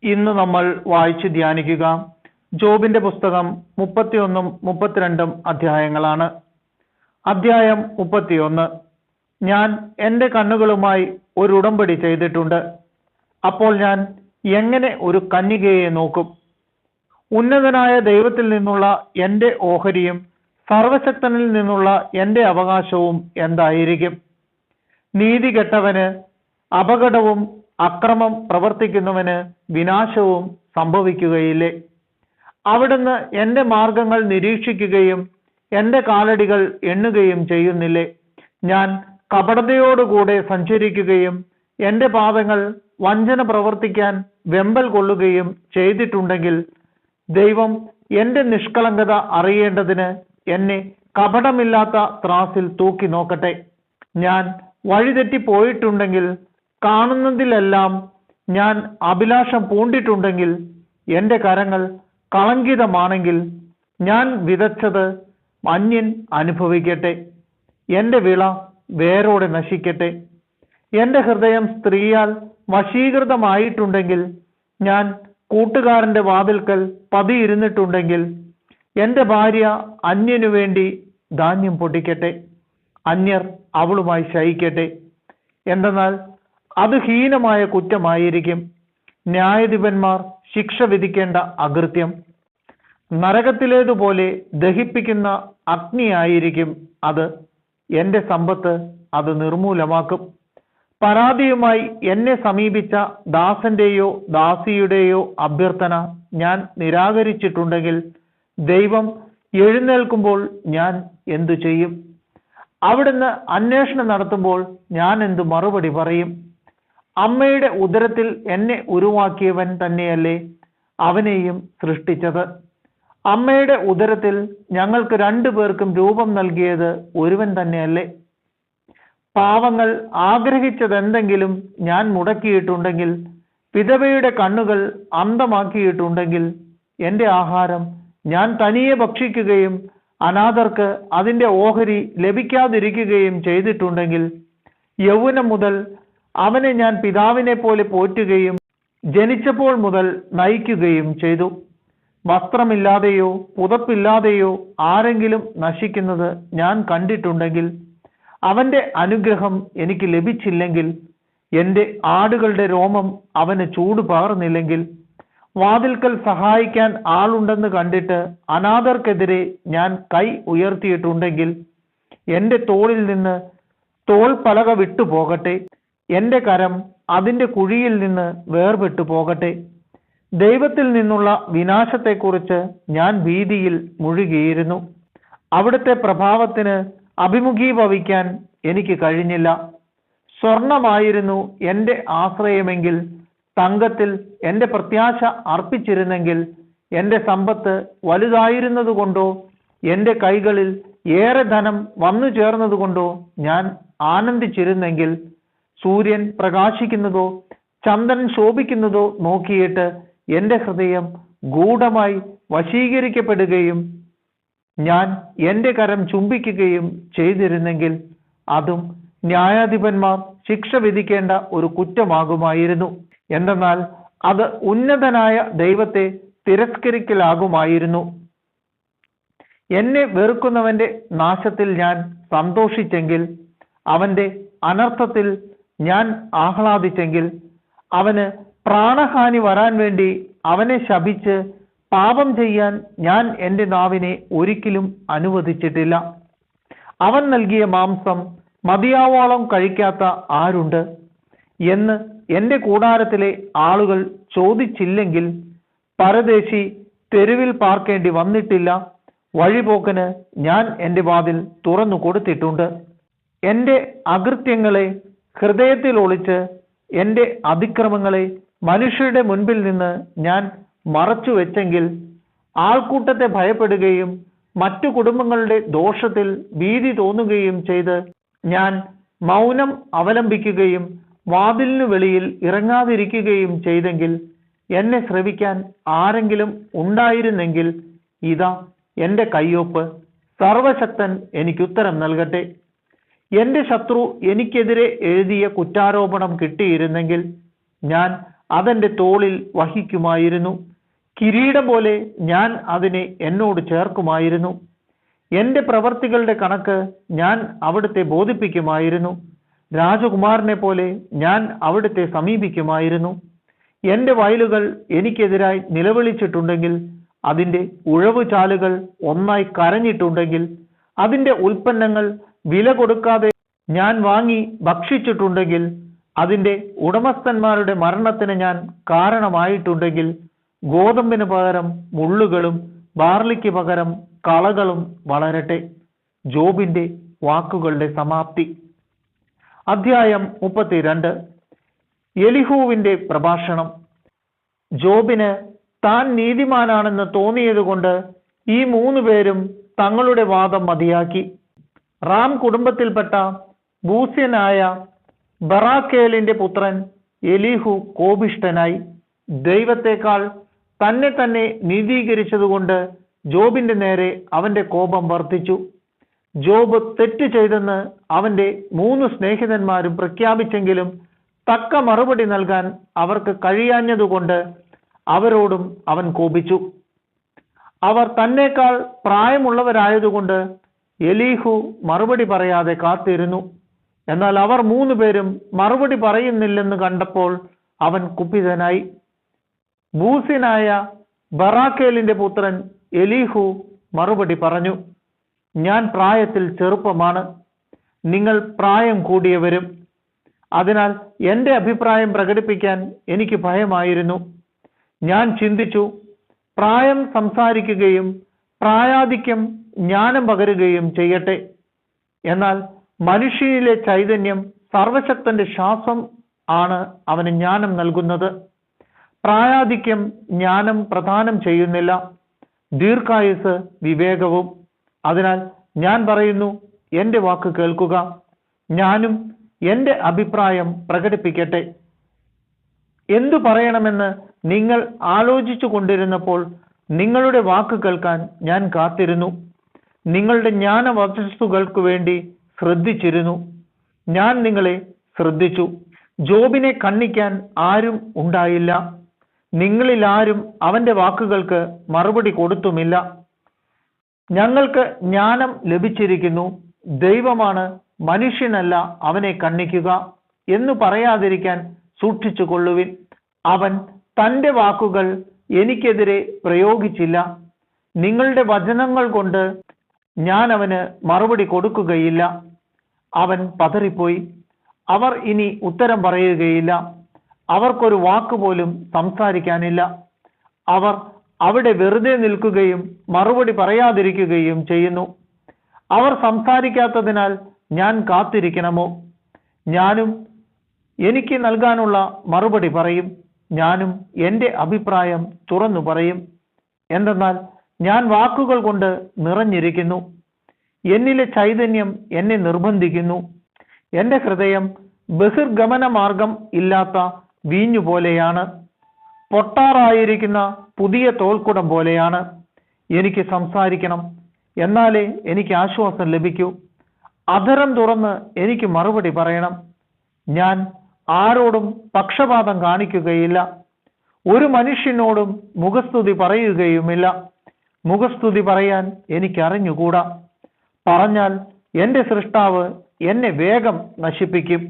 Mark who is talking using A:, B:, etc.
A: ഇന്ന് നമ്മൾ വായിച്ച് ധ്യാനിക്കുക ജോബിന്റെ പുസ്തകം 31 32 അധ്യായങ്ങളാണ്. അധ്യായം 31. ഞാൻ എൻ്റെ കണ്ണുകളുമായി ഒരു ഉടമ്പടി ചെയ്തിട്ടുണ്ട്. അപ്പോൾ ഞാൻ എങ്ങനെ ഒരു കന്യകയെ നോക്കും? ഉന്നതനായ ദൈവത്തിൽ നിന്നുള്ള എൻ്റെ ഓഹരിയും സർവശക്തനിൽ നിന്നുള്ള എൻ്റെ അവകാശവും എന്തായിരിക്കും? നീതി കെട്ടവന് അപകടവും അക്രമം പ്രവർത്തിക്കുന്നവന് വിനാശവും സംഭവിക്കുകയില്ലേ? അവിടുന്ന് എൻ്റെ മാർഗങ്ങൾ നിരീക്ഷിക്കുകയും എൻ്റെ കാലടികൾ എണ്ണുകയും ചെയ്യുന്നില്ലേ? ഞാൻ കപടതയോടുകൂടെ സഞ്ചരിക്കുകയും എൻ്റെ പാദങ്ങൾ വഞ്ചന പ്രവർത്തിക്കാൻ വെമ്പൽ കൊള്ളുകയും ചെയ്തിട്ടുണ്ടെങ്കിൽ ദൈവം എൻ്റെ നിഷ്കളങ്കത അറിയേണ്ടതിന് എന്നെ കപടമില്ലാത്ത ത്രാസിൽ തൂക്കി നോക്കട്ടെ. ഞാൻ വഴിതെറ്റിപ്പോയിട്ടുണ്ടെങ്കിൽ, കാണുന്നതിലെല്ലാം ഞാൻ അഭിലാഷം പൂണ്ടിട്ടുണ്ടെങ്കിൽ, എൻ്റെ കരങ്ങൾ കളങ്കിതമാണെങ്കിൽ, ഞാൻ വിതച്ചത് അന്യൻ അനുഭവിക്കട്ടെ. എൻ്റെ വിള വേരോടെ നശിക്കട്ടെ. എൻ്റെ ഹൃദയം സ്ത്രീയാൽ വശീകൃതമായിട്ടുണ്ടെങ്കിൽ, ഞാൻ കൂട്ടുകാരൻ്റെ വാതിൽക്കൽ പതിയിരുന്നിട്ടുണ്ടെങ്കിൽ, എൻ്റെ ഭാര്യ അന്യനു വേണ്ടി ധാന്യം പൊട്ടിക്കട്ടെ, അന്യർ അവളുമായി ശയിക്കട്ടെ. എന്തെന്നാൽ അത് ഹീനമായ കുറ്റമായിരിക്കും. ന്യായാധിപന്മാർ ശിക്ഷ വിധിക്കേണ്ട അകൃത്യം നരകത്തിലേതുപോലെ ദഹിപ്പിക്കുന്ന അഗ്നിയായിരിക്കും അത്. എൻ്റെ സമ്പത്ത് അത് നിർമൂലമാക്കും. പരാതിയുമായി എന്നെ സമീപിച്ച ദാസന്റെയോ ദാസിയുടെയോ അഭ്യർത്ഥന ഞാൻ നിരാകരിച്ചിട്ടുണ്ടെങ്കിൽ, ദൈവം എഴുന്നേൽക്കുമ്പോൾ ഞാൻ എന്തു ചെയ്യും? അവിടുന്ന് അന്വേഷണം നടത്തുമ്പോൾ ഞാൻ എന്തു മറുപടി പറയും? അമ്മയുടെ ഉദരത്തിൽ എന്നെ ഉരുവാക്കിയവൻ തന്നെയല്ലേ അവനെയും സൃഷ്ടിച്ചത്? അമ്മയുടെ ഉദരത്തിൽ ഞങ്ങൾക്ക് 2 പേർക്കും രൂപം നൽകിയത് ഒരുവൻ തന്നെയല്ലേ? പാവങ്ങൾ ആഗ്രഹിച്ചതെന്തെങ്കിലും ഞാൻ മുടക്കിയിട്ടുണ്ടെങ്കിൽ, വിധവയുടെ കണ്ണുകൾ അന്ധമാക്കിയിട്ടുണ്ടെങ്കിൽ, എൻ്റെ ആഹാരം ഞാൻ തനിയെ ഭക്ഷിക്കുകയും അനാഥർക്ക് അതിൻ്റെ ഓഹരി ലഭിക്കാതിരിക്കുകയും ചെയ്തിട്ടുണ്ടെങ്കിൽ, യൗവനം മുതൽ അവനെ ഞാൻ പിതാവിനെ പോലെ പോറ്റുകയും ജനിച്ചപ്പോൾ മുതൽ നയിക്കുകയും ചെയ്തു. വസ്ത്രമില്ലാതെയോ പുതപ്പില്ലാതെയോ ആരെങ്കിലും നശിക്കുന്നത് ഞാൻ കണ്ടിട്ടുണ്ടെങ്കിൽ, അവൻ്റെ അനുഗ്രഹം എനിക്ക് ലഭിച്ചില്ലെങ്കിൽ, എൻ്റെ ആടുകളുടെ രോമം അവന് ചൂട് പകർന്നില്ലെങ്കിൽ, വാതിൽക്കൽ സഹായിക്കാൻ ആളുണ്ടെന്ന് കണ്ടിട്ട് അനാഥർക്കെതിരെ ഞാൻ കൈ ഉയർത്തിയിട്ടുണ്ടെങ്കിൽ, എൻ്റെ തോളിൽ നിന്ന് തോൾ പലക വിട്ടുപോകട്ടെ, എൻ്റെ കരം അതിൻ്റെ കുഴിയിൽ നിന്ന് വേർപെട്ടു പോകട്ടെ. ദൈവത്തിൽ നിന്നുള്ള വിനാശത്തെക്കുറിച്ച് ഞാൻ ഭീതിയിൽ മുഴുകിയിരുന്നു. അവിടുത്തെ പ്രഭാവത്തിന് അഭിമുഖീഭവിക്കാൻ എനിക്ക് കഴിഞ്ഞില്ല. സ്വർണമായിരുന്നു എൻ്റെ ആശ്രയമെങ്കിൽ, തങ്കത്തിൽ എൻ്റെ പ്രത്യാശ അർപ്പിച്ചിരുന്നെങ്കിൽ, എൻ്റെ സമ്പത്ത് വലുതായിരുന്നതുകൊണ്ടോ എൻ്റെ കൈകളിൽ ഏറെ ധനം വന്നു ചേർന്നതുകൊണ്ടോ ഞാൻ ആനന്ദിച്ചിരുന്നെങ്കിൽ, സൂര്യൻ പ്രകാശിക്കുന്നതോ ചന്ദ്രൻ ശോഭിക്കുന്നതോ നോക്കിയിട്ട് എൻ്റെ ഹൃദയം ഗൂഢമായി വശീകരിക്കപ്പെടുകയും ഞാൻ എൻ്റെ കരം ചുംബിക്കുകയും ചെയ്തിരുന്നെങ്കിൽ, അതും ന്യായാധിപന്മാർ ശിക്ഷ വിധിക്കേണ്ട ഒരു കുറ്റമാകുമായിരുന്നു. എന്തെന്നാൽ അത് ഉന്നതനായ ദൈവത്തെ തിരസ്കരിക്കലാകുമായിരുന്നു. എന്നെ വെറുക്കുന്നവന്റെ നാശത്തിൽ ഞാൻ സന്തോഷിച്ചെങ്കിൽ, അവന്റെ അനർത്ഥത്തിൽ ഞാൻ ആഹ്ലാദിച്ചെങ്കിൽ, അവന് പ്രാണഹാനി വരാൻ വേണ്ടി അവനെ ശപിച്ച് പാപം ചെയ്യാൻ ഞാൻ എൻ്റെ നാവിനെ ഒരിക്കലും അനുവദിച്ചിട്ടില്ല. അവൻ നൽകിയ മാംസം മതിയാവോളം കഴിക്കാത്ത ആരുണ്ട് എന്ന് എൻ്റെ കൂടാരത്തിലെ ആളുകൾ ചോദിച്ചില്ലെങ്കിൽ, പരദേശി തെരുവിൽ പാർക്കേണ്ടി വന്നിട്ടില്ല. വഴിപോക്കന് ഞാൻ എൻ്റെ വാതിൽ തുറന്നു കൊടുത്തിട്ടുണ്ട്. എൻ്റെ അകൃത്യങ്ങളെ ഹൃദയത്തിൽ ഒളിച്ച് എൻ്റെ അതിക്രമങ്ങളെ മനുഷ്യരുടെ മുൻപിൽ നിന്ന് ഞാൻ മറച്ചു വെച്ചെങ്കിൽ, ആൾക്കൂട്ടത്തെ ഭയപ്പെടുകയും മറ്റു കുടുംബങ്ങളുടെ ദോഷത്തിൽ ഭീതി തോന്നുകയും ചെയ്ത് ഞാൻ മൗനം അവലംബിക്കുകയും വാതിലിനു വെളിയിൽ ഇറങ്ങാതിരിക്കുകയും ചെയ്തെങ്കിൽ, എന്നെ ശ്രവിക്കാൻ ആരെങ്കിലും ഉണ്ടായിരുന്നെങ്കിൽ, ഇതാ എൻ്റെ കയ്യൊപ്പ്. സർവശക്തൻ എനിക്കുത്തരം നൽകട്ടെ. എൻ്റെ ശത്രു എനിക്കെതിരെ എഴുതിയ കുറ്റാരോപണം കിട്ടിയിരുന്നെങ്കിൽ, ഞാൻ അതെന്റെ തോളിൽ വഹിക്കുമായിരുന്നു. കിരീടം പോലെ ഞാൻ അതിനെ എന്നോട് ചേർക്കുമായിരുന്നു. എന്റെ പ്രവർത്തികളുടെ കണക്ക് ഞാൻ അവിടുത്തെ ബോധിപ്പിക്കുമായിരുന്നു. രാജകുമാരനെ പോലെ ഞാൻ അവിടുത്തെ സമീപിക്കുമായിരുന്നു. എന്റെ വയലുകൾ എനിക്കെതിരായി നിലവിളിച്ചിട്ടുണ്ടെങ്കിൽ, അതിന്റെ ഉഴവുചാലുകൾ ഒന്നായി കരഞ്ഞിട്ടുണ്ടെങ്കിൽ, അതിന്റെ ഉൽപ്പന്നങ്ങൾ വില കൊടുക്കാതെ ഞാൻ വാങ്ങി ഭക്ഷിച്ചിട്ടുണ്ടെങ്കിൽ, അതിന്റെ ഉടമസ്ഥന്മാരുടെ മരണത്തിന് ഞാൻ കാരണമായിട്ടുണ്ടെങ്കിൽ, ഗോതമ്പിന് പകരം മുള്ളുകളും ബാർലിക്ക് പകരം കളകളും വളരട്ടെ. ജോബിന്റെ വാക്കുകളുടെ സമാപ്തി. അധ്യായം 32. എലിഹൂവിന്റെ പ്രഭാഷണം. ജോബിന് താൻ നീതിമാനാണെന്ന് തോന്നിയതുകൊണ്ട് ഈ 3 പേരും തങ്ങളുടെ വാദം മതിയാക്കി. റാം കുടുംബത്തിൽപ്പെട്ട ബൂസ്യനായ ബറാക്കേലിന്റെ പുത്രൻ എലീഹു കോപിഷ്ഠനായി. ദൈവത്തെക്കാൾ തന്നെ നീതീകരിച്ചതുകൊണ്ട് ജോബിന്റെ നേരെ അവന്റെ കോപം വർദ്ധിച്ചു. ജോബ് തെറ്റ് ചെയ്തെന്ന് അവന്റെ 3 സ്നേഹിതന്മാരും പ്രഖ്യാപിച്ചെങ്കിലും തക്ക മറുപടി നൽകാൻ അവർക്ക് കഴിയാഞ്ഞതുകൊണ്ട് അവരോടും അവൻ കോപിച്ചു. അവർ തന്നേക്കാൾ പ്രായമുള്ളവരായതുകൊണ്ട് എലീഹു മറുപടി പറയാതെ കാത്തിരുന്നു. എന്നാൽ അവർ 3 പേരും മറുപടി പറയുന്നില്ലെന്ന് കണ്ടപ്പോൾ അവൻ കുപിതനായി. ബൂസ്യനായ ബറാക്കേലിന്റെ പുത്രൻ എലീഹു മറുപടി പറഞ്ഞു, ഞാൻ പ്രായത്തിൽ ചെറുപ്പമാണ്, നിങ്ങൾ പ്രായം കൂടിയവരും. അതിനാൽ എൻ്റെ അഭിപ്രായം പ്രകടിപ്പിക്കാൻ എനിക്ക് ഭയമായിരുന്നു. ഞാൻ ചിന്തിച്ചു, പ്രായം സംസാരിക്കുകയും പ്രായാധിക്യം ജ്ഞാനം പകരുകയും ചെയ്യട്ടെ. എന്നാൽ മനുഷ്യനിലെ ചൈതന്യം സർവശക്തന്റെ ശ്വാസം ആണ് അവന് ജ്ഞാനം നൽകുന്നത്. പ്രായാധിക്യം ജ്ഞാനം പ്രദാനം ചെയ്യുന്നില്ല, ദീർഘായുസ് വിവേകവും. അതിനാൽ ഞാൻ പറയുന്നു, എൻ്റെ വാക്ക് കേൾക്കുക, ഞാനും എൻ്റെ അഭിപ്രായം പ്രകടിപ്പിക്കട്ടെ. എന്തു പറയണമെന്ന് നിങ്ങൾ ആലോചിച്ചു കൊണ്ടിരുന്നപ്പോൾ നിങ്ങളുടെ വാക്ക് കേൾക്കാൻ ഞാൻ കാത്തിരുന്നു. നിങ്ങളുടെ ജ്ഞാനവചസ്സുകൾക്ക് വേണ്ടി ശ്രദ്ധിച്ചിരുന്നു. ഞാൻ നിങ്ങളെ ശ്രദ്ധിച്ചു. ജോബിനെ ഖണ്ഡിക്കാൻ ആരും ഉണ്ടായില്ല. നിങ്ങളിൽ ആരും അവന്റെ വാക്കുകൾക്ക് മറുപടി കൊടുത്തുമില്ല. ഞങ്ങൾക്ക് ജ്ഞാനം ലഭിച്ചിരിക്കുന്നു, ദൈവമാണ്, മനുഷ്യനല്ല അവനെ ഖണ്ഡിക്കുക എന്ന് പറയാതിരിക്കാൻ സൂക്ഷിച്ചു കൊള്ളുവിൻ. അവൻ തൻ്റെ വാക്കുകൾ എനിക്കെതിരെ പ്രയോഗിച്ചില്ല. നിങ്ങളുടെ വചനങ്ങൾ കൊണ്ട് ഞാൻ അവന് മറുപടി കൊടുക്കുകയില്ല. അവൻ പതറിപ്പോയി. അവർ ഇനി ഉത്തരം പറയുകയില്ല. അവർക്കൊരു വാക്കുപോലും സംസാരിക്കാനില്ല. അവർ അവിടെ വെറുതെ നിൽക്കുകയും മറുപടി പറയാതിരിക്കുകയും ചെയ്യുന്നു. അവർ സംസാരിക്കാത്തതിനാൽ ഞാൻ കാത്തിരിക്കണമോ? ഞാനും എനിക്ക് നൽകാനുള്ള മറുപടി പറയും. ഞാനും എൻ്റെ അഭിപ്രായം തുറന്നു പറയും. എന്തെന്നാൽ ഞാൻ വാക്കുകൾ കൊണ്ട് നിറഞ്ഞിരിക്കുന്നു. എന്നിലെ ചൈതന്യം എന്നെ നിർബന്ധിക്കുന്നു. എൻ്റെ ഹൃദയം ബഹിർഗമന മാർഗം ഇല്ലാത്ത വീഞ്ഞു പോലെയാണ്, പൊട്ടാറായിരിക്കുന്ന പുതിയ തോൽക്കുടം പോലെയാണ്. എനിക്ക് സംസാരിക്കണം, എന്നാലേ എനിക്ക് ആശ്വാസം ലഭിക്കൂ. അധരം തുറന്ന് എനിക്ക് മറുപടി പറയണം. ഞാൻ ആരോടും പക്ഷപാതം കാണിക്കുകയില്ല, ഒരു മനുഷ്യനോടും മുഖസ്തുതി പറയുകയുമില്ല. മുഖസ്തുതി പറയാൻ എനിക്കറിഞ്ഞുകൂടാ. പറഞ്ഞാൽ എൻ്റെ സൃഷ്ടാവ് എന്നെ വേഗം നശിപ്പിക്കും.